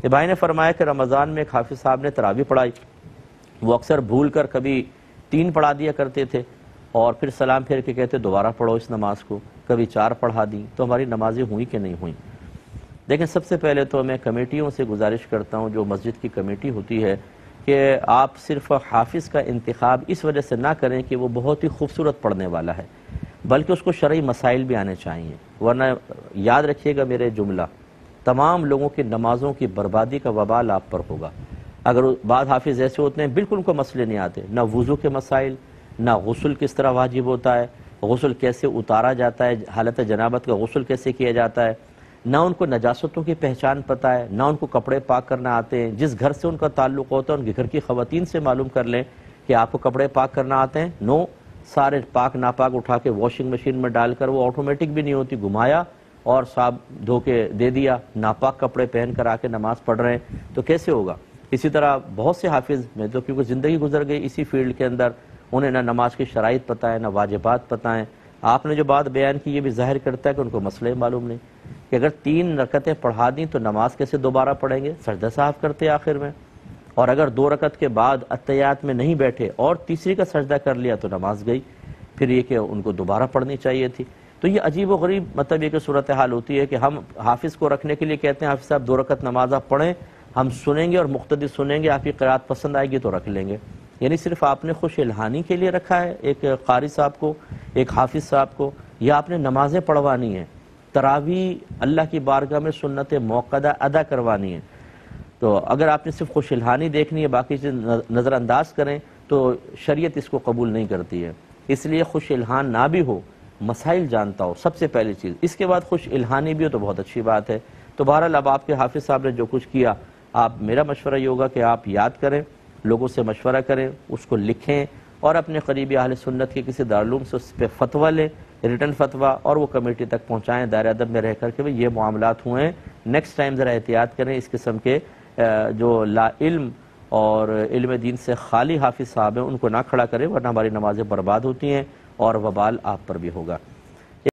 کہ بھائی نے فرمایا کہ رمضان میں ایک حافظ صاحب نے تراویح پڑھائی، وہ اکثر بھول کر کبھی 3 پڑھا دیا کرتے تھے اور پھر سلام پھیر کے کہتے دوبارہ پڑھو اس نماز کو، کبھی 4 پڑھا دیں، تو ہماری نمازیں ہوئیں کہ نہیں ہوئیں؟ دیکھیں، سب سے پہلے تو میں کمیٹیوں سے گزارش کرتا ہوں، جو مسجد کی کمیٹی ہوتی ہے، کہ آپ صرف حافظ کا انتخاب اس وجہ سے نہ کریں کہ وہ بہت ہی خوبصورت پڑھنے والا ہے، بلکہ اس کو شرعی مسائل بھی آنے چاہیے، ورنہ یاد رکھیے گا میرے جملہ، تمام لوگوں کی نمازوں کی بربادی کا وبال آپ پر ہوگا۔ اگر بعض حافظ ایسے ہوتے ہیں بالکل ان کو مسئلے نہیں آتے، نہ وضو کے مسائل، نہ غسل کس طرح واجب ہوتا ہے، غسل کیسے اتارا جاتا ہے، حالت جنابت کا غسل کیسے کیا جاتا ہے، نہ ان کو نجاستوں کی پہچان پتہ ہے، نہ ان کو کپڑے پاک کرنا آتے ہیں، جس گھر سے ان کا تعلق ہوتا ہے ان کے گھر کی خواتین سے معلوم کر لیں کہ آپ کو کپڑے پاک کرنا آتے ہیں، نو، سارے پاک ناپاک اٹھا کے واشنگ مشین میں ڈال کر، وہ آٹومیٹک بھی نہیں ہوتی، گھمایا اور صاحب دھو کے دے دیا، ناپاک کپڑے پہن کر آ کے نماز پڑھ رہے ہیں، تو کیسے ہوگا؟ اسی طرح بہت سے حافظ میں تو کیونکہ زندگی گزر گئی اسی فیلڈ کے اندر، انہیں نہ نماز کی شرائط پتہ ہے، نہ واجبات پتہ ہیں۔ آپ نے جو بات بیان کی یہ بھی ظاہر کرتا ہے کہ ان کو مسئلے معلوم نہیں کہ اگر 3 رکعتیں پڑھا دیں تو نماز کیسے دوبارہ پڑھیں گے، سجدہ صاحب کرتے آخر میں، اور اگر 2 رکعت کے بعد اتحیات میں نہیں بیٹھے اور تیسری کا سجدہ کر لیا تو نماز گئی، پھر یہ کہ ان کو دوبارہ پڑھنی چاہیے تھی۔ تو یہ عجیب و غریب مطلب یہ کہ صورتحال ہوتی ہے کہ ہم حافظ کو رکھنے کے لیے کہتے ہیں حافظ صاحب 2 رکعت نماز آپ پڑھیں، ہم سنیں گے اور مقتدی سنیں گے، آپ کی قرات پسند آئے گی تو رکھ لیں گے۔ یعنی صرف آپ نے خوش الہانی کے لیے رکھا ہے ایک قاری صاحب کو، ایک حافظ صاحب کو، یا آپ نے نمازیں پڑھوانی ہیں، تراویح اللہ کی بارگاہ میں سنت موقدہ ادا کروانی ہے، تو اگر آپ نے صرف خوش الہانی دیکھنی ہے، باقی چیز نظر انداز کریں تو شریعت اس کو قبول نہیں کرتی ہے۔ اس لیے خوش الہان نہ بھی ہو، مسائل جانتا ہو، سب سے پہلی چیز، اس کے بعد خوش الہانی بھی ہو تو بہت اچھی بات ہے۔ تو بہرحال اب آپ کے حافظ صاحب نے جو کچھ کیا، آپ میرا مشورہ یہ ہوگا کہ آپ یاد کریں، لوگوں سے مشورہ کریں، اس کو لکھیں اور اپنے قریبی اہل سنت کے کسی دارالعلوم سے اس پہ فتویٰ لیں، ریٹن فتویٰ، اور وہ کمیٹی تک پہنچائیں دائرہ ادب میں رہ کر کہ یہ معاملات ہوئے ہیں، نیکسٹ ٹائم ذرا احتیاط کریں، اس قسم کے جو لا علم اور علم دین سے خالی حافظ صاحب ہیں ان کو نہ کھڑا کریں، ورنہ ہماری نمازیں برباد ہوتی ہیں اور وبال آپ پر بھی ہوگا۔